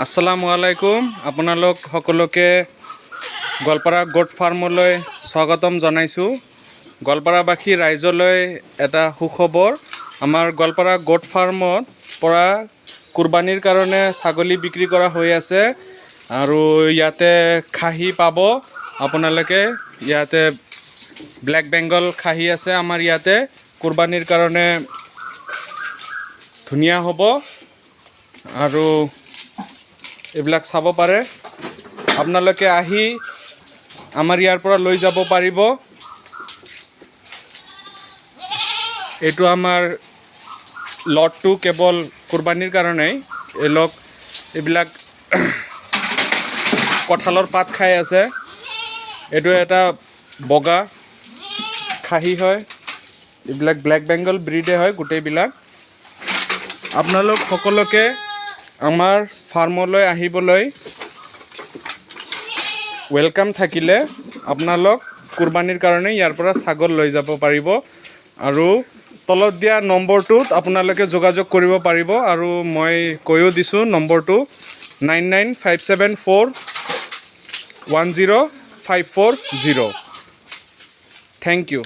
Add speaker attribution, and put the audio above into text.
Speaker 1: আসসালামু আলাইকুম আপোনালোক সকলোকে গোৱালপাৰা গোট ফাৰ্মলৈ স্বাগতম জনাইছো। গোৱালপাৰাবাসী ৰাইজলৈ এটা সুখবৰ, আমাৰ গোৱালপাৰা গোট ফাৰ্মত পৰা কুৰবানীৰ কাৰণে ছাগলী বিক্ৰী কৰা হৈ আছে আৰু ইয়াতে খাহী পাব আপোনালোকে। ইয়াতে ব্লেক বেংগল খাহী আছে আমাৰ ইয়াতে, কুৰবানীৰ কাৰণে ধুনীয়া হ'ব আৰু এইবিলাক চাব পাৰে। আপোনালোকে আহি আমাৰ ইয়াৰ পৰা লৈ যাব পাৰিব। এইটো আমাৰ লটটো কেৱল কুৰবানীৰ কাৰণেই। এইবিলাক কঁঠালৰ পাত খাই আছে। এইটো এটা বগা খাহী হয়, এইবিলাক ব্লেক বেংগল ব্ৰিডে হয় গোটেইবিলাক। আপোনালোক সকলোকে আমাৰ ফাৰ্মলৈ আহিবলৈ ৱেলকাম থাকিলে। আপোনালোক কুৰবানীৰ কাৰণে ইয়াৰ পৰা ছাগল লৈ যাব পাৰিব আৰু তলত দিয়া নম্বৰটোত আপোনালোকে যোগাযোগ কৰিব পাৰিব। আৰু মই কৈও দিছোঁ নম্বৰটো 9957410540। Thank U.